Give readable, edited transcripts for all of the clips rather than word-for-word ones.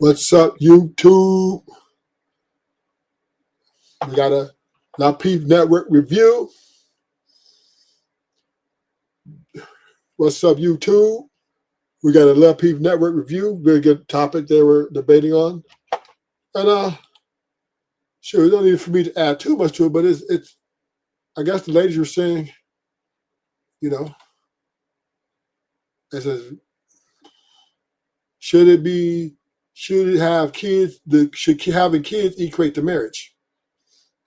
What's up, YouTube? We got a Lapeef Network review. What's up, YouTube? We got a Lapeef Network review. Very good topic they were debating on. And sure, we don't need for me to add too much to it, but it's I guess the ladies were saying, you know, it says, should it have kids? Should having kids equate to marriage?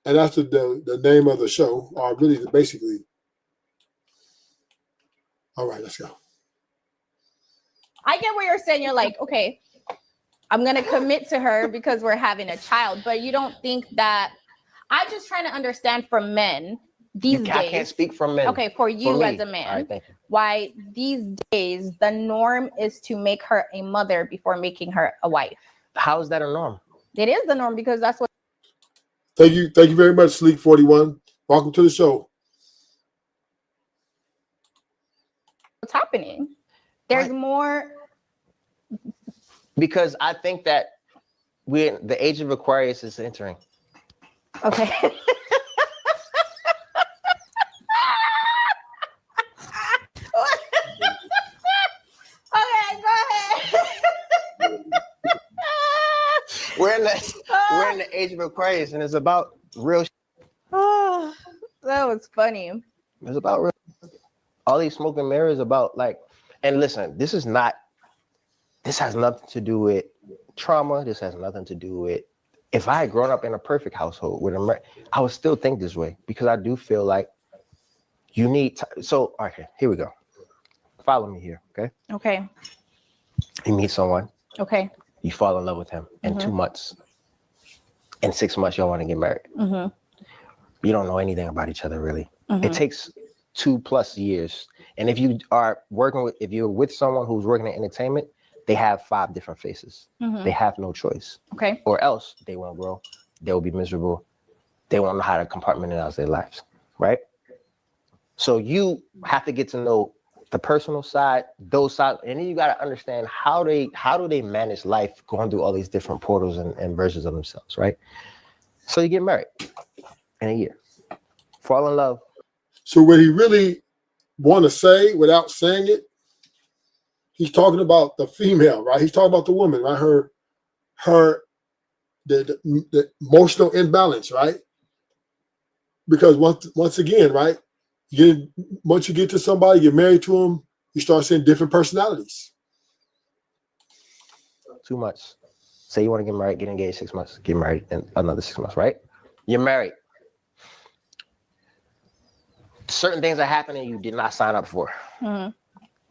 And that's the name of the show, or really basically. All right, let's go. I get what you're saying. You're like, okay, I'm going to commit to her because we're having a child. But you don't think that, I'm just trying to understand for men these days. I can't speak for men. Okay, for you as a man, right, thank you. Why these days the norm is to make her a mother before making her a wife. How is that a norm? It is the norm because that's what. Thank you very much, Sleek41. Welcome to the show. What's happening? There's more. Because I think that the age of Aquarius is entering. Okay. Okay, go ahead. We're in the age of Aquarius, and it's about real. Oh, that was funny. It's about real. All these smoke and mirrors about like, and listen, this has nothing to do with trauma. This has nothing to do with, if I had grown up in a perfect household with I would still think this way, because I do feel like you need so, okay, here we go. Follow me here, okay? Okay. You meet someone. Okay. You fall in love with him in 2 months. In 6 months, y'all want to get married. You don't know anything about each other, really. It takes 2+ years. And if you are if you're with someone who's working in entertainment, they have 5 different faces. They have no choice. Okay. Or else they won't grow. They'll be miserable. They won't know how to compartmentalize their lives, right? So you have to get to know the personal side, those sides, and then you got to understand how do they manage life going through all these different portals and versions of themselves, right? So you get married in a year, fall in love. So what he really want to say without saying it, he's talking about the female, right? He's talking about the woman, right? The emotional imbalance, right? Because once again, right? Once you get to somebody, you're married to them, you start seeing different personalities. Too much. Say you want to get married, get engaged 6 months, get married in another 6 months, right? You're married. Certain things are happening you did not sign up for.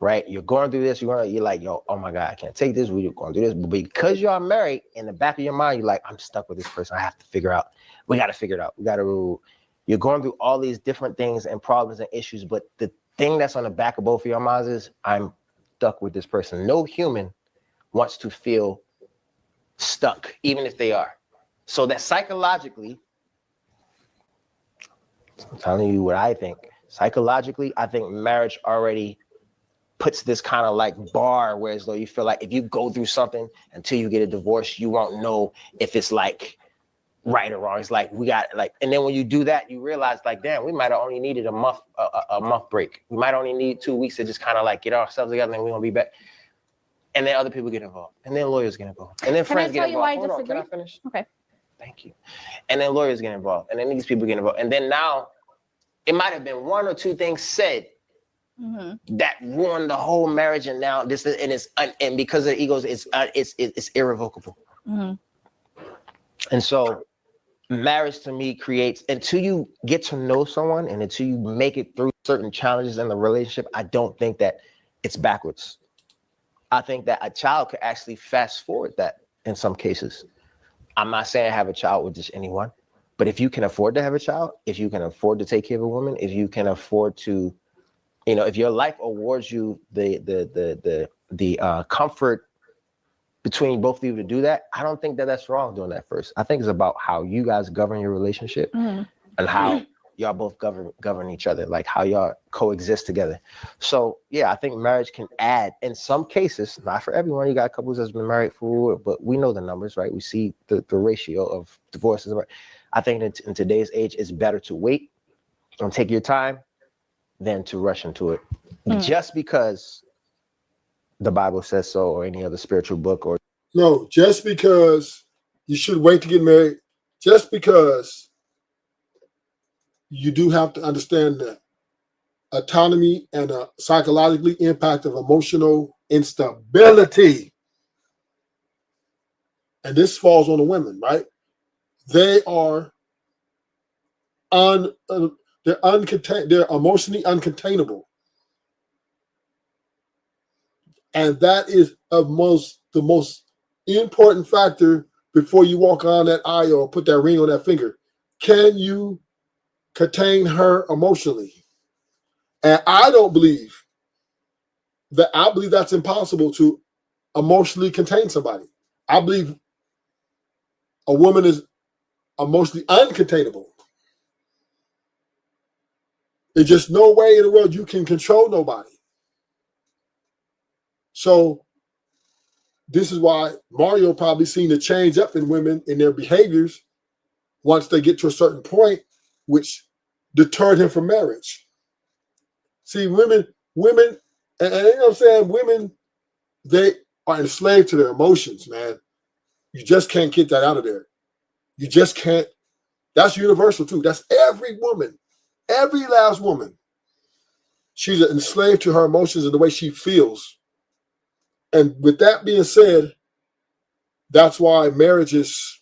Right? You're going through this, you're like, yo, oh my God, I can't take this. We're going to do this. But because you're married, in the back of your mind, you're like, I'm stuck with this person. I have to figure out. We got to figure it out. You're going through all these different things and problems and issues. But the thing that's on the back of both of your minds is, I'm stuck with this person. No human wants to feel stuck, even if they are. So that psychologically, I'm telling you what I think. Psychologically, I think marriage already puts this kind of like bar, whereas though you feel like if you go through something until you get a divorce, you won't know if it's like right or wrong. It's like we got like, and then when you do that, you realize like, damn, we might have only needed a month break. We might only need 2 weeks to just kind of like get ourselves together, and we're gonna be back. And then other people get involved, and then lawyers get involved, and then friends get involved. Hold on, can I finish? Okay. Thank you. And then lawyers get involved, and then these people get involved, and then now it might have been 1 or 2 things said that ruined the whole marriage, and now this is, and because of the egos, it's irrevocable. And so marriage to me creates, until you get to know someone and until you make it through certain challenges in the relationship, I don't think that it's backwards. I think that a child could actually fast forward that in some cases. I'm not saying have a child with just anyone, but if you can afford to have a child, if you can afford to take care of a woman, if you can afford to, if your life awards you the comfort between both of you to do that, I don't think that that's wrong doing that first. I think it's about how you guys govern your relationship and how y'all both govern each other, like how y'all coexist together. So yeah, I think marriage can add in some cases, not for everyone. You got couples that's been married for, but we know the numbers, right? We see the ratio of divorces. I think in today's age, it's better to wait and take your time than to rush into it. Just because the Bible says so, or any other spiritual book, or no, just because you should wait to get married, just because you do have to understand that autonomy and a psychologically impact of emotional instability. And this falls on the women, right? They are they're uncontained, they're emotionally uncontainable. And that is the most important factor before you walk on that aisle or put that ring on that finger. Can you contain her emotionally? And I believe that's impossible to emotionally contain somebody. I believe a woman is emotionally uncontainable. There's just no way in the world you can control nobody. So this is why Mario probably seen a change up in women in their behaviors once they get to a certain point, which deterred him from marriage. See, women, and you know what I'm saying? Women, they are enslaved to their emotions, man. You just can't get that out of there. You just can't. That's universal too. That's every woman, every last woman. She's enslaved to her emotions and the way she feels. And with that being said, that's why marriage is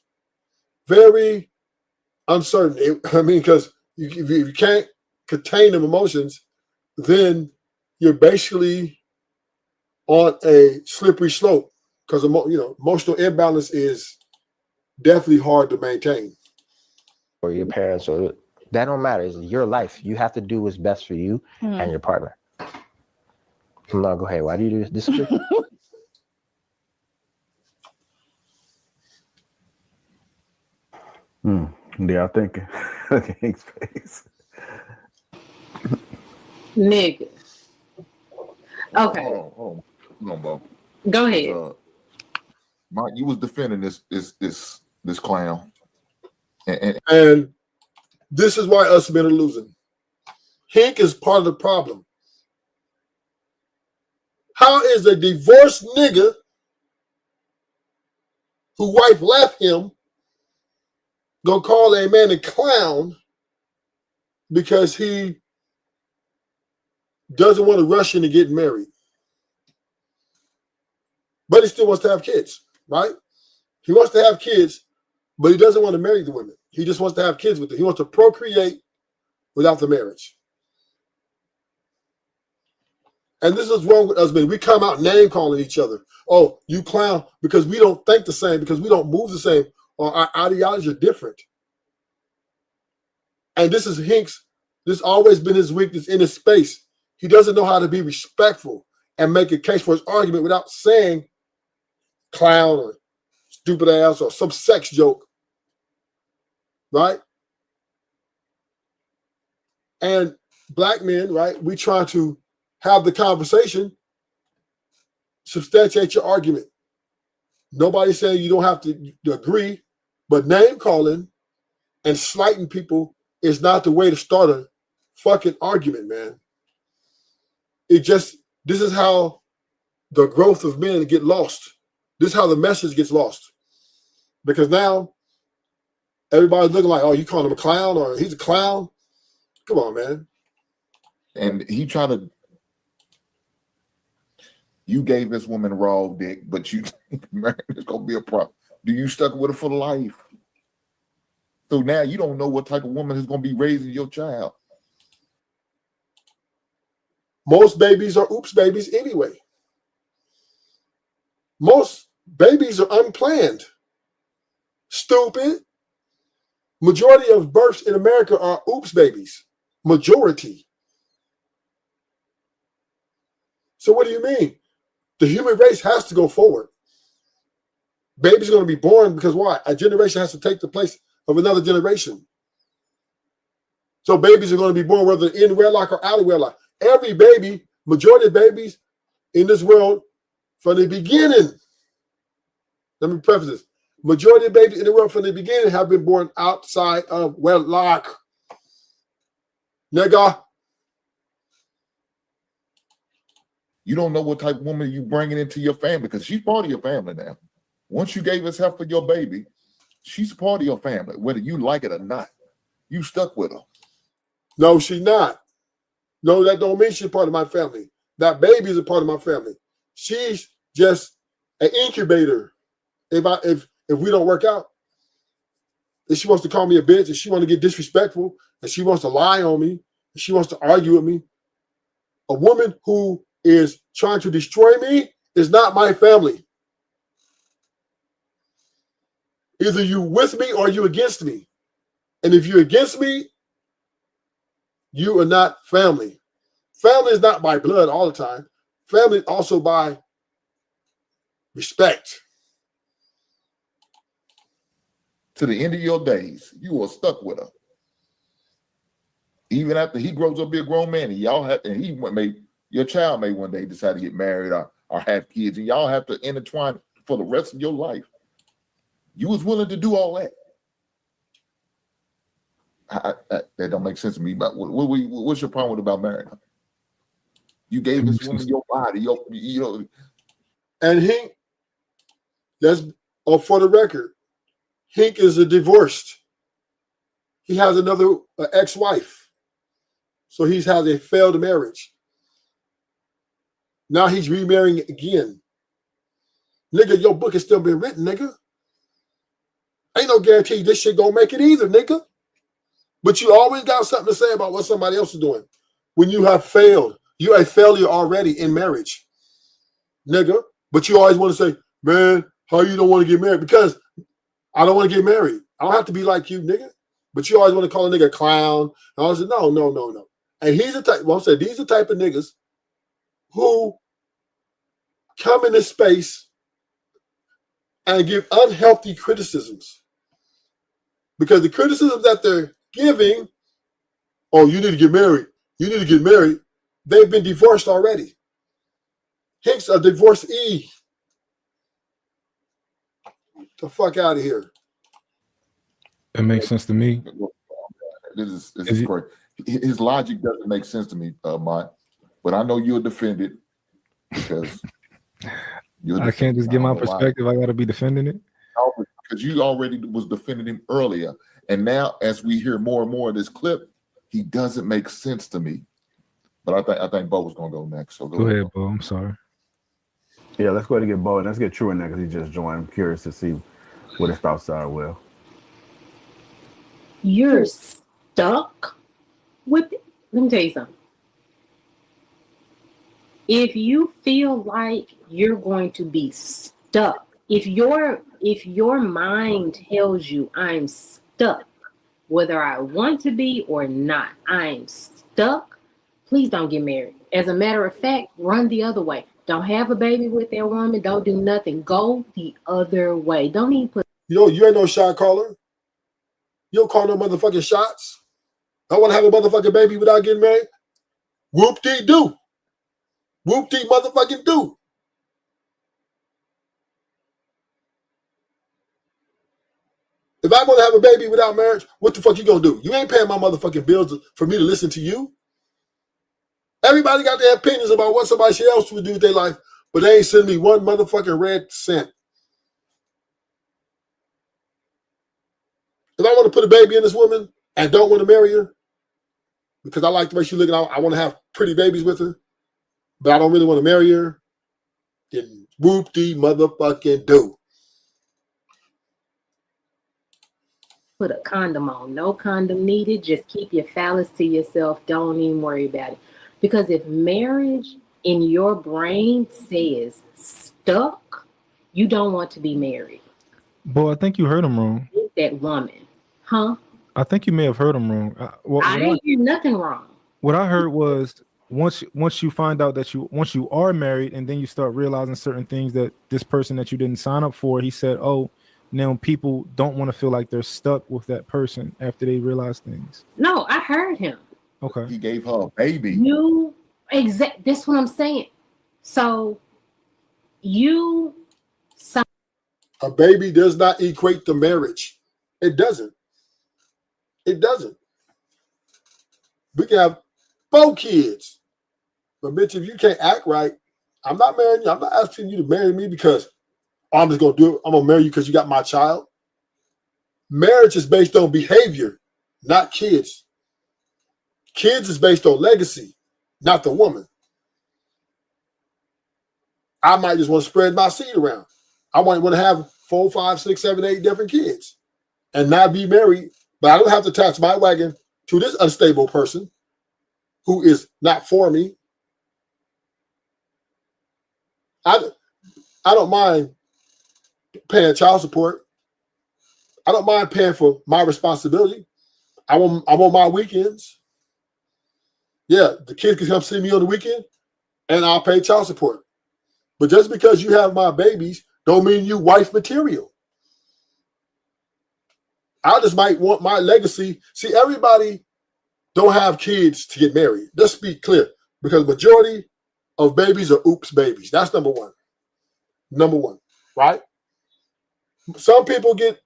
very uncertain. Because if you can't contain them emotions, then you're basically on a slippery slope, because emotional imbalance is definitely hard to maintain. or your parents, or that don't matter. It's your life. You have to do what's best for you and your partner. No, go ahead. Why do you disagree? Yeah, I think King's face. Nigga. Okay, Hold on, Bo. go ahead. Mark, you was defending this clown, and And this is why us men are losing. Hank is part of the problem. How is a divorced nigga whose wife left him gonna call a man a clown because he doesn't want to rush into getting married? But he still wants to have kids, right? He wants to have kids, but he doesn't want to marry the women. He just wants to have kids with them. He wants to procreate without the marriage. And this is wrong with us men. We come out name calling each other. Oh, you clown, because we don't think the same, because we don't move the same, or our ideologies are different. And this is Hink's, this has always been his weakness in his space. He doesn't know how to be respectful and make a case for his argument without saying clown or stupid ass or some sex joke, right? And black men, right, we try to have the conversation, substantiate your argument. Nobody's saying you don't have to agree, but name calling and slighting people is not the way to start a fucking argument, man. This is how the growth of men get lost. This is how the message gets lost. Because now everybody's looking like, oh, you calling him a clown, or he's a clown? Come on, man. and he tried to. You gave this woman raw dick, but you think marriage is gonna be a problem. Do you stuck with her for life? So now you don't know what type of woman is gonna be raising your child. Most babies are oops babies anyway. Most babies are unplanned. Stupid. Majority of births in America are oops babies. Majority. So what do you mean? The human race has to go forward. Babies are going to be born because why? A generation has to take the place of another generation. So babies are going to be born whether in wedlock or out of wedlock. Every baby, majority of babies in this world from the beginning, let me preface this, majority of babies in the world from the beginning have been born outside of wedlock. Nigga. You don't know what type of woman you bringing into your family because she's part of your family now. Once you gave us help for your baby, she's part of your family, whether you like it or not. You stuck with her. No, she's not. No, that don't mean she's part of my family. That baby is a part of my family. She's just an incubator. If we don't work out, if she wants to call me a bitch, if she wants to get disrespectful, and she wants to lie on me, if she wants to argue with me, a woman who is trying to destroy me is not my family. Either you with me or you against me. And if you're against me, you are not family. Family is not by blood all the time. Family is also by respect. To the end of your days, you are stuck with her. Even after he grows up to be a grown man, and your child may one day decide to get married or have kids, and y'all have to intertwine for the rest of your life. You was willing to do all that. That don't make sense to me. But what's your problem with about marrying her? You gave this woman your body, And Hink, for the record, Hink is a divorced. He has another ex-wife. So he has a failed marriage. Now he's remarrying again. Nigga, your book has still been written, nigga. Ain't no guarantee this shit gonna make it either, nigga. But you always got something to say about what somebody else is doing. When you have failed, you're a failure already in marriage, nigga. But you always want to say, man, how you don't want to get married? Because I don't want to get married. I don't have to be like you, nigga. But you always want to call a nigga a clown. And I said, no. And he's the type, I'm saying, these are the type of niggas who come in this space and give unhealthy criticisms. Because the criticisms that they're giving, oh, you need to get married. You need to get married. They've been divorced already. Hink's a divorcee. The fuck out of here. It makes sense to me. This is great. His logic doesn't make sense to me, Mike. But I know you'll defend it because I can't just give my perspective. I got to be defending it. Because you already was defending him earlier. And now, as we hear more and more of this clip, he doesn't make sense to me. But I think Bo was going to go next. So go ahead, Bo. I'm sorry. Yeah, let's go ahead and get Bo. And let's get True in there because he just joined. I'm curious to see what his thoughts are, Will. You're stuck with it. Let me tell you something. If you feel like you're going to be stuck, if your mind tells you I'm stuck, whether I want to be or not, I'm stuck, please don't get married. As a matter of fact, run the other way. Don't have a baby with that woman. Don't do nothing. Go the other way. Don't even put. You ain't no shot caller. You don't call no motherfucking shots. I want to have a motherfucking baby without getting married. Whoop-dee-doo. Whoop-dee motherfucking do. If I want to have a baby without marriage, what the fuck you gonna do? You ain't paying my motherfucking bills for me to listen to you. Everybody got their opinions about what somebody else would do with their life, but they ain't sending me one motherfucking red cent. If I want to put a baby in this woman and don't want to marry her, because I like the way she looking, I want to have pretty babies with her, but I don't really want to marry her, then whoop-dee motherfucking do. Put a condom on. No condom needed. Just keep your phallus to yourself. Don't even worry about it. Because if marriage in your brain says stuck, you don't want to be married. Boy, I think you heard him wrong. That woman. Huh? I think you may have heard him wrong. I didn't hear nothing wrong. What I heard was once you find out that once you are married and then you start realizing certain things that this person that you didn't sign up for, he said, oh, now people don't want to feel like they're stuck with that person after they realize things. No, I heard him. Okay. He gave her a baby. That's what I'm saying. So you A baby does not equate to marriage. It doesn't. It doesn't. We can have 4 kids. But bitch, if you can't act right, I'm not marrying you. I'm not asking you to marry me because I'm just gonna do it. I'm gonna marry you because you got my child. Marriage is based on behavior, not kids. Kids is based on legacy, not the woman. I might just want to spread my seed around. I want to have 4, 5, 6, 7, 8 different kids and not be married, but I don't have to attach my wagon to this unstable person who is not for me. I don't mind paying child support. I don't mind paying for my responsibility. I want my weekends. Yeah, the kids can come see me on the weekend and I'll pay child support. But just because you have my babies don't mean you wife material. I just might want my legacy. See, everybody don't have kids to get married. Let's be clear, because majority of babies are oops babies. That's number one. Number one, right? Some people get,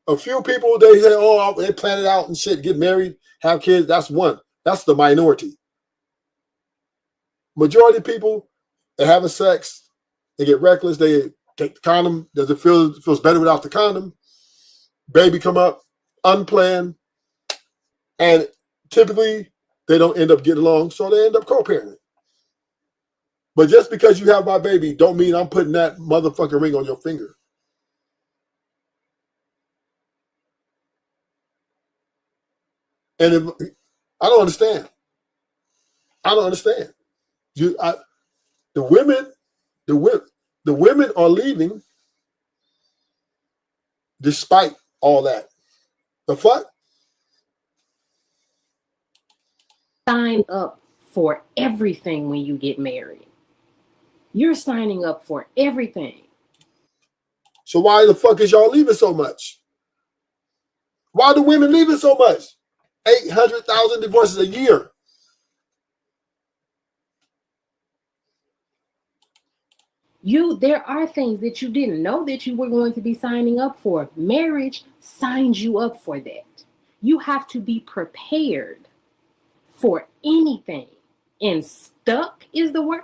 a few people, they say, oh, they plan it out and shit, get married, have kids. That's one. That's the minority. Majority of people, they're having sex, they get reckless, they take the condom. Does it feels better without the condom? Baby come up, unplanned, and typically they don't end up getting along, so they end up co-parenting. But just because you have my baby don't mean I'm putting that motherfucking ring on your finger. And if, I don't understand. I don't understand. The women are leaving despite all that. The fuck? sign up for everything when you get married. You're signing up for everything. So why the fuck is y'all leaving so much? Why do women leaving so much? 800,000 divorces a year. There are things that you didn't know that you were going to be signing up for. Marriage signs you up for that. You have to be prepared for anything. And stuck is the word.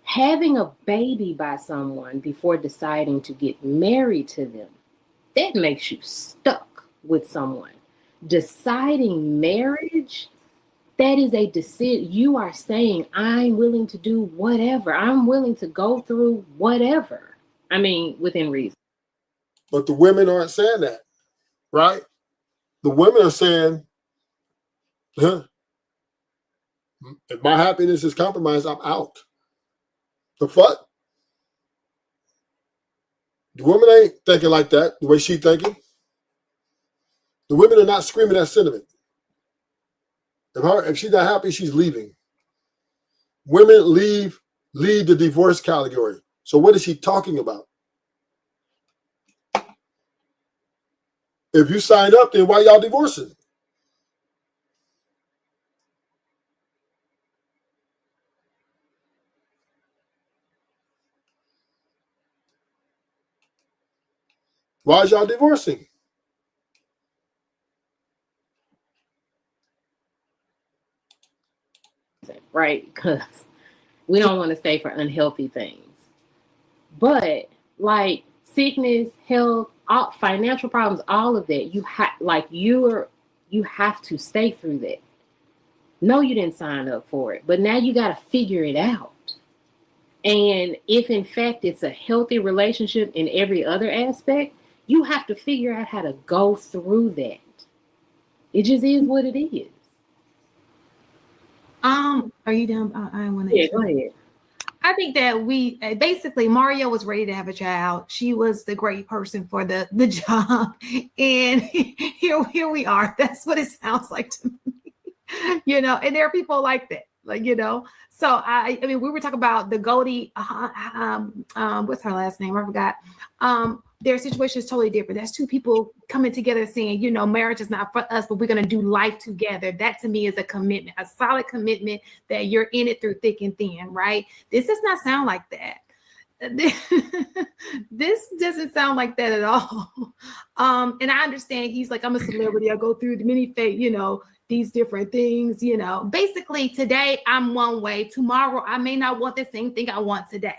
Having a baby by someone before deciding to get married to them, that makes you stuck with someone. Deciding marriage, that is a decision. You are saying, I'm willing to do whatever. I'm willing to go through whatever. I mean, within reason. But the women aren't saying that, right? The women are saying, if my happiness is compromised, I'm out. The fuck? The women ain't thinking like that, the way she thinking. The women are not screaming that sentiment. If she's not happy, she's leaving. Women leave the divorce category. So what is she talking about? If you signed up, then why y'all divorcing? Why is y'all divorcing? Right? Because we don't want to stay for unhealthy things. But like sickness, health, all financial problems, all of that, you have to stay through that. No, you didn't sign up for it, but now you got to figure it out. And if in fact it's a healthy relationship in every other aspect, you have to figure out how to go through that. It just is what it is. Are you done? I want to. Yeah, go ahead. I think that we basically Mario was ready to have a child. She was the great person for the job, and here we are. That's what it sounds like to me, And there are people like that. Like, you know, so I mean, we were talking about the Goldie, what's her last name? I forgot. Their situation is totally different. That's two people coming together saying, you know, marriage is not for us, but we're going to do life together. That to me is a commitment, a solid commitment that you're in it through thick and thin, right? This does not sound like that. This doesn't sound like that at all. And I understand he's like, I'm a celebrity. I go through the many fate, you know, these different things, you know. Basically, today I'm one way. Tomorrow, I may not want the same thing I want today.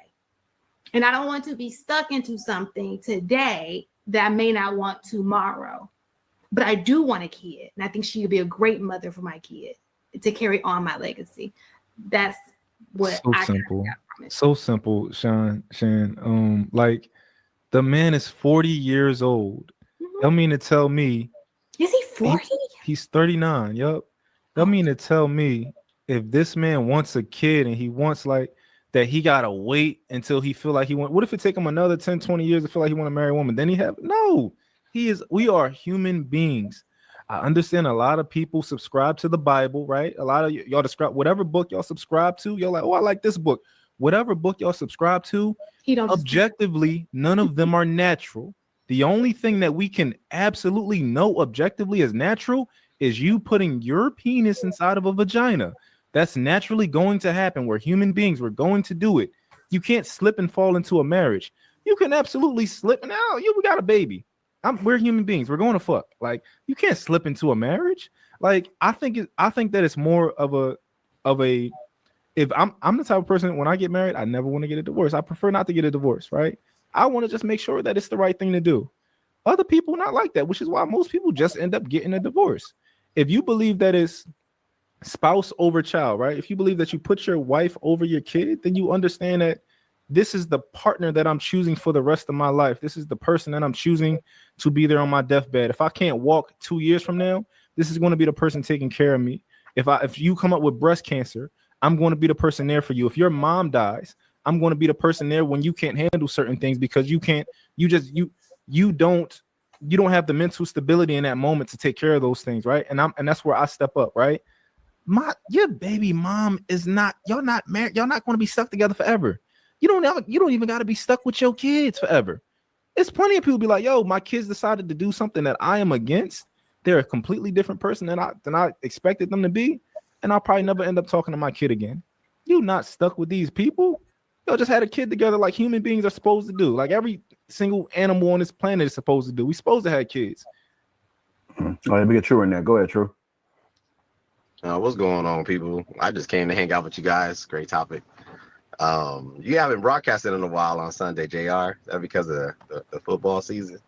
And I don't want to be stuck into something today that I may not want tomorrow. But I do want a kid. And I think she would be a great mother for my kid to carry on my legacy. That's what So I simple. got from it. So simple, Shan. Like the man is 40 years old. Mhm. I mean to tell me Is he 40? he's 39. Yup. I mean to tell me if this man wants a kid and he wants like that, he gotta wait until he feel like he want. What if it take him another 10, 20 years to feel like he want to marry a woman? Then he have no. We are human beings. I understand a lot of people subscribe to the Bible, right? A lot of y'all describe whatever book y'all subscribe to. You're like, oh, I like this book. Whatever book y'all subscribe to, He don't objectively, none of them are natural. The only thing that we can absolutely know objectively as natural is you putting your penis inside of a vagina. That's naturally going to happen. We're human beings. We're going to do it. You can't slip and fall into a marriage. You can absolutely slip. Now we got a baby. We're human beings. We're going to fuck. Like you can't slip into a marriage. Like I think that it's more of a. If I'm the type of person when I get married, I never want to get a divorce. I prefer not to get a divorce. Right? I want to just make sure that it's the right thing to do. Other people not like that, which is why most people just end up getting a divorce. If you believe that it's spouse over child, right? If you believe that you put your wife over your kid, then you understand that this is the partner that I'm choosing for the rest of my life. This is the person that I'm choosing to be there on my deathbed. If I can't walk 2 years from now, this is going to be the person taking care of me. If you come up with breast cancer, I'm going to be the person there for you. If your mom dies, I'm going to be the person there when you can't handle certain things because you don't have the mental stability in that moment to take care of those things, right? And that's where I step up, right? Your baby mom is not, y'all not married, y'all not going to be stuck together forever. You don't even got to be stuck with your kids forever. It's plenty of people be like, yo, my kids decided to do something that I am against. They're a completely different person than I expected them to be, and I'll probably never end up talking to my kid again. You not stuck with these people. Y'all just had a kid together like human beings are supposed to do, like every single animal on this planet is supposed to do. We supposed to have kids. Oh, let me get True in there. Go ahead, True. What's going on, people? I just came to hang out with you guys. Great topic. You haven't broadcasted in a while on Sunday, JR. That because of the football season?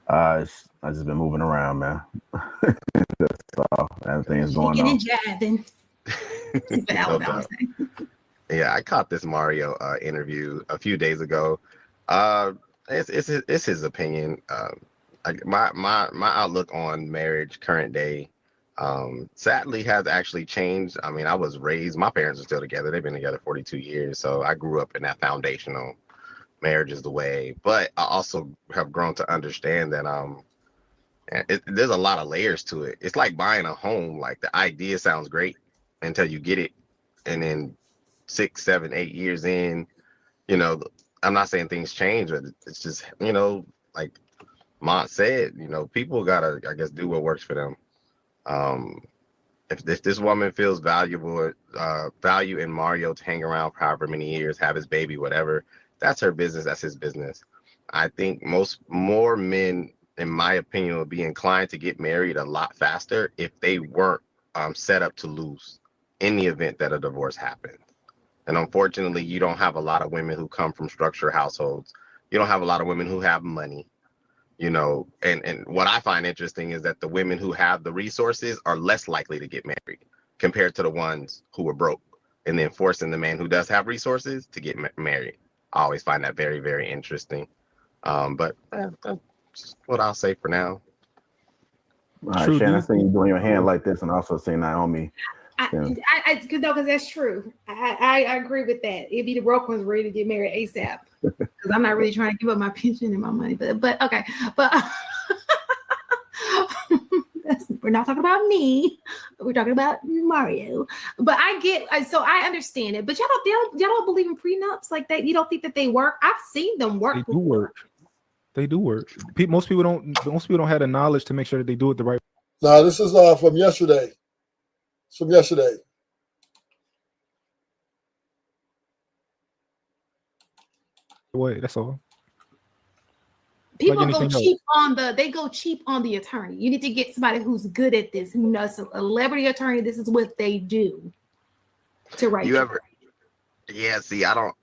I just been moving around, man. That's all. Everything's going on. Jabbing. No doubt. Yeah, I caught this Mario interview a few days ago. It's his opinion. My outlook on marriage current day sadly has actually changed. I mean, I was raised, my parents are still together. They've been together 42 years. So I grew up in that foundational marriage is the way. But I also have grown to understand that there's a lot of layers to it. It's like buying a home. Like the idea sounds great until you get it. And then 6, 7, 8 years in, I'm not saying things change, but it's just, like Mont said, people gotta, I guess, do what works for them. If this woman feels value in Mario to hang around for however many years, have his baby, whatever, that's her business. That's his business. I think more men, in my opinion, would be inclined to get married a lot faster if they weren't set up to lose in the event that a divorce happened. And unfortunately, you don't have a lot of women who come from structured households. You don't have a lot of women who have money. And what I find interesting is that the women who have the resources are less likely to get married compared to the ones who were broke, and then forcing the man who does have resources to get married. I always find that very, very interesting. But that's what I'll say for now. All right, Shannon, I see you doing your hand like this, and also see Naomi. Because that's true. I agree with that. It'd be the broke ones ready to get married ASAP. Because I'm not really trying to give up my pension and my money, but okay, but we're not talking about me. We're talking about Mario. But so I understand it. But y'all don't believe in prenups like that? You don't think that they work? I've seen them work. They do before. work. They do work. Most people don't have the knowledge to make sure that they do it the right Now, this is from yesterday. It's from yesterday. way. That's all. People Like go cheap on the attorney. You need to get somebody who's good at this, who knows a celebrity attorney. This is what they do to write. You ever? Yeah. See, I don't.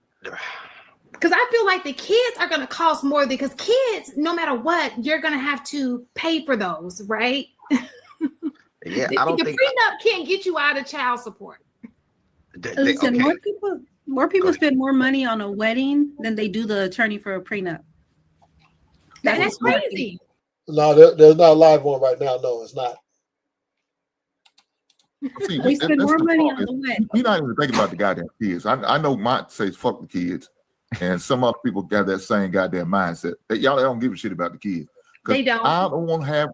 Because I feel like the kids are going to cost more because kids, no matter what, you're going to have to pay for those, right? Yeah, I don't the think prenup can't get you out of child support. Listen, more people spend more money on a wedding than they do the attorney for a prenup. That's crazy. No, there's not a live one right now. No, it's not. See, They spend that's more the money problem. on the wedding. We're not even thinking about the goddamn kids. I know Mont says fuck the kids, and some other people got that same goddamn mindset. Y'all don't give a shit about the kids. They don't. I don't want to have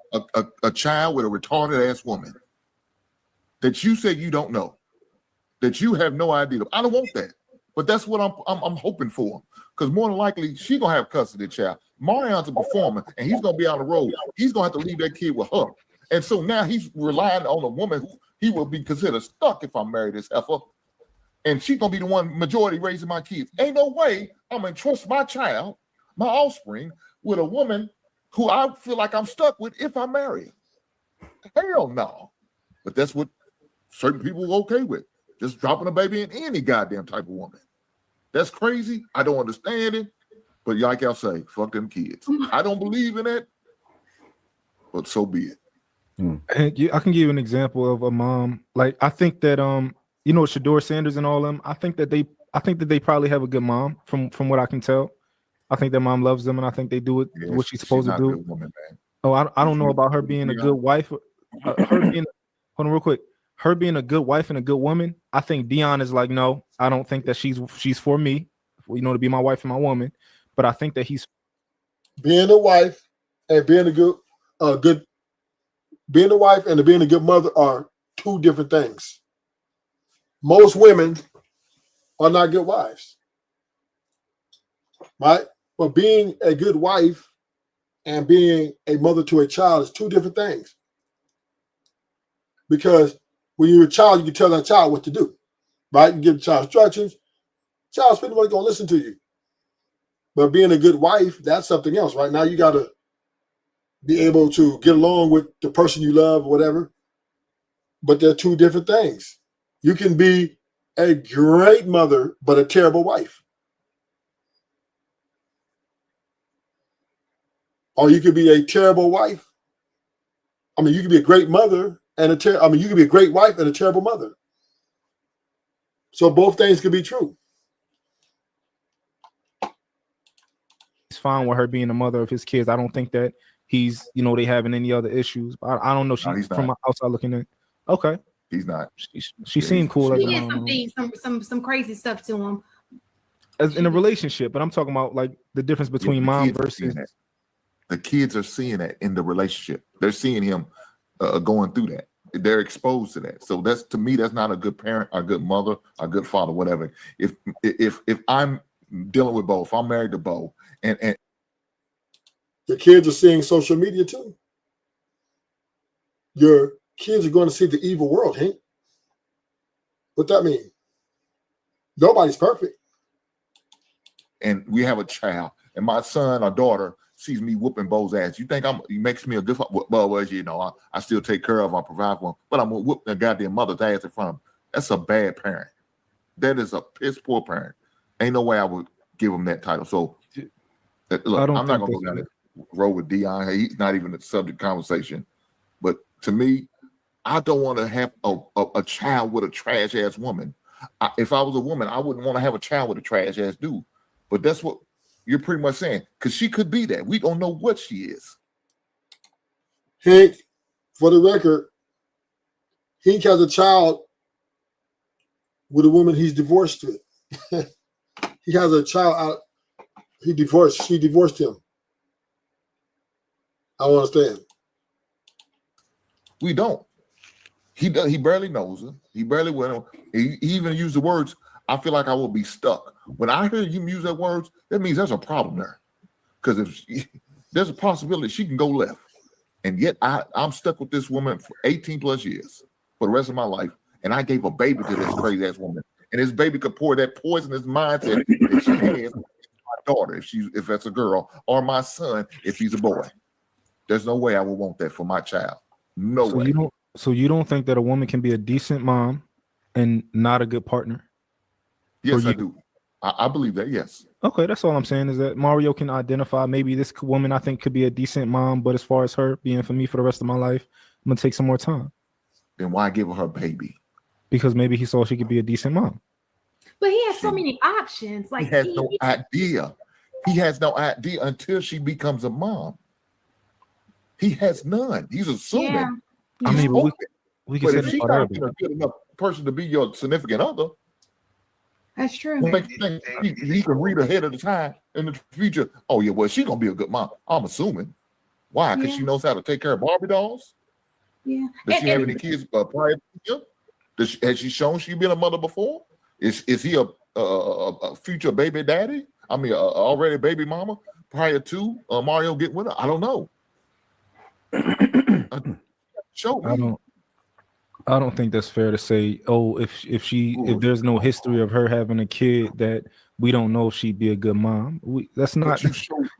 a child with a retarded ass woman that you say you don't know, that you have no idea. I don't want that. But that's what I'm hoping for. Because more than likely, she gonna have custody of the child. Marion's a performer, and he's gonna be on the road. He's gonna have to leave that kid with her. And so now he's relying on a woman who he will be considered stuck if I marry this heifer. And she's gonna be the one majority raising my kids. Ain't no way I'm gonna trust my child, my offspring, with a woman who I feel like I'm stuck with if I marry her. Hell no. But that's what certain people are okay with. Just dropping a baby in any goddamn type of woman. That's crazy. I don't understand it. But like y'all say, fuck them kids. I don't believe in it, but so be it. And I can give you an example of a mom. Like I think that Shador Sanders and all them. I think that they probably have a good mom from what I can tell. I think their mom loves them, and I think they do what she's supposed to do. Woman, man. Oh, I don't know about her being a good wife. Hold on, real quick. Her being a good wife and a good woman. I think Dion is like, no, I don't think that she's for me. To be my wife and my woman. But I think that he's being a wife and being a good being a wife and being a good mother are two different things. Most women are not good wives, right? But being a good wife and being a mother to a child is two different things. Because when you're a child, you can tell that child what to do, right? You give the child instructions. Child's pretty much going to listen to you. But being a good wife, that's something else, right? Now you got to be able to get along with the person you love or whatever. But they're two different things. You can be a great mother, but a terrible wife. Or you could be a terrible wife. I mean, you could be a great mother and you could be a great wife and a terrible mother. So both things could be true. He's fine with her being the mother of his kids. I don't think that he's, they having any other issues. I don't know. She's from my outside looking in. Okay. He's not. She seemed cool. He did some crazy stuff to him. As in a relationship, but I'm talking about like the difference between mom versus. The kids are seeing that in the relationship. They're seeing him going through that. They're exposed to that. So that's, to me, that's not a good parent, a good mother, a good father, whatever. If I'm dealing with both, if I'm married to both, and your kids are seeing social media too. Your kids are going to see the evil world, Hank. What that mean? Nobody's perfect. And we have a child, and my son or daughter sees me whooping Bo's ass. You think he makes me a good father? Well, I still take care of him, I provide for him, but I'm gonna whoop the goddamn mother's ass in front of him. That's a bad parent. That is a piss poor parent. Ain't no way I would give him that title. So look, I'm not gonna go down that road with Dion. He's not even the subject conversation. But to me, I don't want to have a child with a trash ass woman. If I was a woman, I wouldn't want to have a child with a trash ass dude. But that's what you're pretty much saying, because she could be that. We don't know what she is. Hank, for the record, Hank has a child with a woman he's divorced with. He has a child out. She divorced him. I don't understand. We don't. He barely knows her. He barely went. He even used the words, "I feel like I will be stuck." When I hear him use that words, that means there's a problem there. Because there's a possibility she can go left. And yet I'm stuck with this woman for 18 plus years for the rest of my life. And I gave a baby to this crazy ass woman. And this baby could pour that poisonous mindset that she has my daughter if that's a girl, or my son if he's a boy. There's no way I would want that for my child. No way. So you don't think that a woman can be a decent mom and not a good partner? Yes, I do. I believe that, yes. Okay, that's all I'm saying is that Mario can identify maybe this woman I think could be a decent mom, but as far as her being for me for the rest of my life, I'm gonna take some more time. Then why give her a baby? Because maybe he saw she could be a decent mom. But he has so many options. Like he has no idea. He has no idea until she becomes a mom. He has none. He's assuming. Yeah. I mean, we can but say if she's not a good enough person to be your significant other, that's true. He can read ahead of the time in the future. Oh yeah, well she's gonna be a good mom. I'm assuming. Why? Because she knows how to take care of Barbie dolls. Yeah. Does she have any kids prior to him? Has she shown she's been a mother before? Is he a future baby daddy? I mean, already a baby mama prior to Mario getting with her? I don't know. Show me. I don't think that's fair to say. Oh, if there's no history of her having a kid, that we don't know if she'd be a good mom. That's not.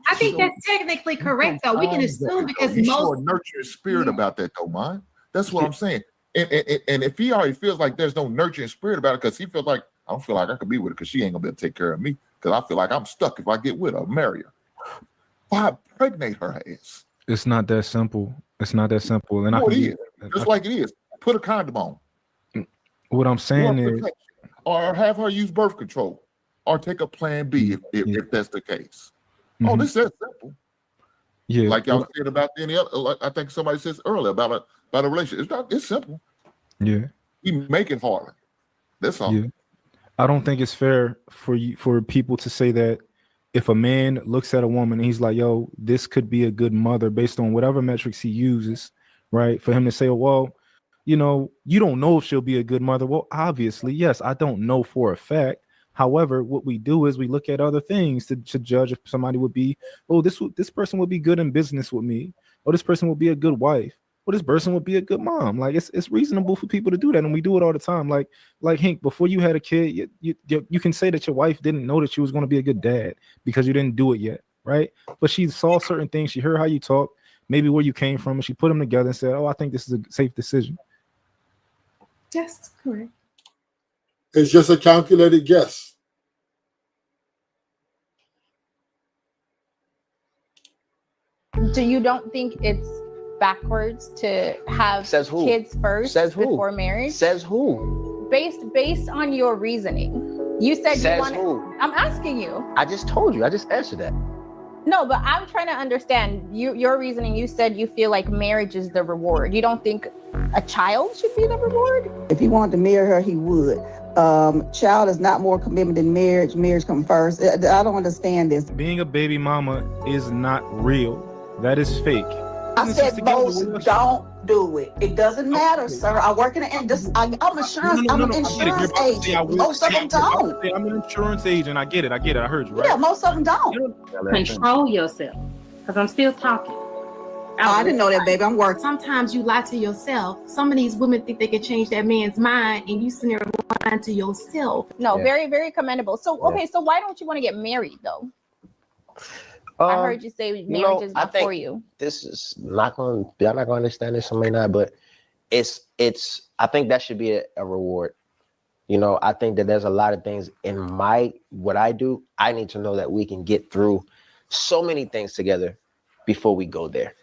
I think that's technically correct, though. We can assume because you most show a nurturing spirit about that, though, man. That's what I'm saying. And if he already feels like there's no nurturing spirit about it, because he feels like I don't feel like I could be with her because she ain't gonna be able to take care of me, because I feel like I'm stuck if I get with her, marry her. Why impregnate her ass? It's not that simple. It's not that simple. And it is. Just like it is. Put a condom on. What I'm saying is, or have her use birth control, or take a plan B if that's the case. Oh, this is simple. Yeah, like y'all said about any other. Like I think somebody says earlier about a relationship. It's simple. Yeah, we make it harder. That's all. Yeah, I don't think it's fair for people to say that if a man looks at a woman and he's like, "Yo, this could be a good mother," based on whatever metrics he uses, right? For him to say, "Oh, well, you know, you don't know if she'll be a good mother." Well, obviously, yes, I don't know for a fact. However, what we do is we look at other things to judge if somebody would be, oh, this person would be good in business with me, or this person would be a good wife, or this person would be a good mom. Like it's reasonable for people to do that, and we do it all the time. Like Hank, before you had a kid, you can say that your wife didn't know that she was going to be a good dad because you didn't do it yet, right? But she saw certain things, she heard how you talk, maybe where you came from, and she put them together and said, "Oh, I think this is a safe decision." Yes, correct. It's just a calculated guess. So you don't think it's backwards to have kids first before marriage? Says who? Based on your reasoning. You said Says you want who? I'm asking you. I just told you. I just answered that. No, but I'm trying to understand your reasoning. You said you feel like marriage is the reward. You don't think a child should be the reward? If he wanted to marry her, he would. Child is not more commitment than marriage. Marriage comes first. I don't understand this. Being a baby mama is not real. That is fake. I said most don't do it. It doesn't matter, sir. I work in the industry. I'm insurance. I'm an insurance agent. Most of them don't. I'm an insurance agent. I get it. I heard you. Right? Yeah, most of them don't. Control yourself, because I'm still talking. I didn't know that, baby. I'm working. Sometimes you lie to yourself. Some of these women think they can change that man's mind, and you sitting there lying to yourself. No, very, very commendable. So, okay, so why don't you want to get married, though? I heard you say marriage is not for you. This is not going. Y'all not going to understand this. I may not, but it's. I think that should be a reward. You know, I think that there's a lot of things in what I do. I need to know that we can get through so many things together before we go there.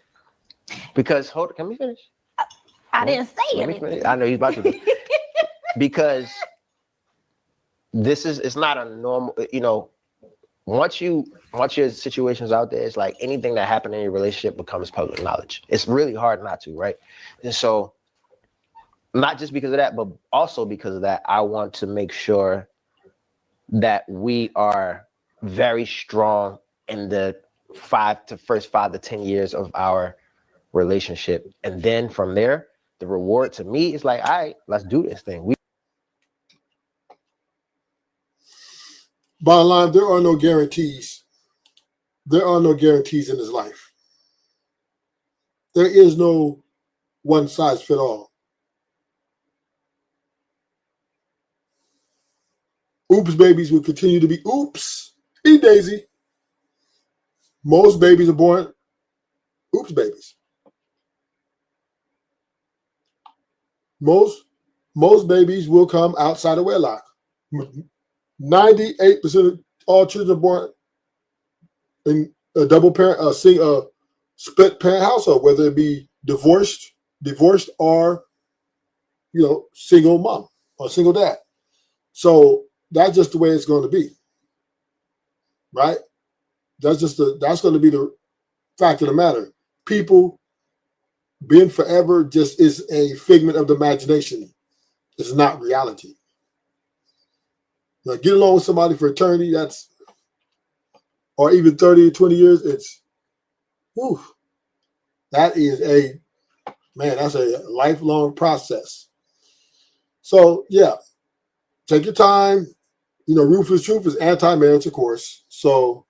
Because can we finish? I didn't say anything. I know he's about to. Because it's not a normal. You know, once your situation's out there, it's like anything that happened in your relationship becomes public knowledge. It's really hard not to, right? And so, not just because of that, but also because of that, I want to make sure that we are very strong in the first 5 to 10 years of our relationship. And then from there, the reward to me is like, all right, let's do this thing. Bottom line, there are no guarantees. There are no guarantees in this life. There is no one size fit all. Oops babies will continue to be oops. Eat Daisy. Most babies are born oops babies. Most babies will come outside of wedlock. 98% of all children are born in a double parent, split parent household, whether it be divorced, or single mom or single dad. So that's just the way it's going to be, right? That's going to be the fact of the matter. People being forever just is a figment of the imagination. It's not reality. Now, get along with somebody for eternity, or even 30, 20 years, that's a lifelong process. So yeah, take your time. Ruthless Truth is anti-marriage, of course. So,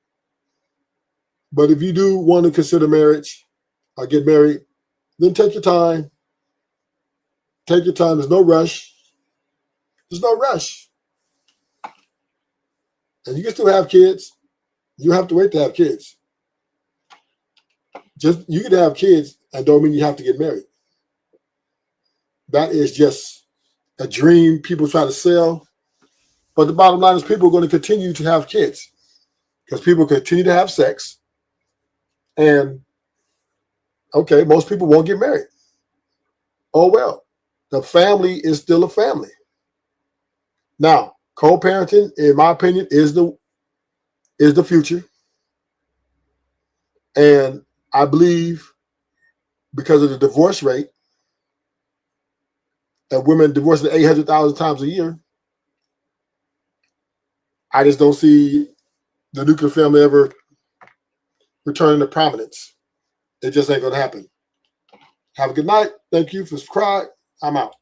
but if you do want to consider marriage or get married, then take your time. Take your time. There's no rush. And you can still have kids. You don't have to wait to have kids. You can have kids and don't mean you have to get married. That is just a dream people try to sell. But the bottom line is people are going to continue to have kids because people continue to have sex. And okay, most people won't get married. Oh well, the family is still a family. Now, co-parenting, in my opinion, is the future. And I believe because of the divorce rate, and women divorcing 800,000 times a year, I just don't see the nuclear family ever returning to prominence. It just ain't going to happen. Have a good night. Thank you for subscribing. I'm out.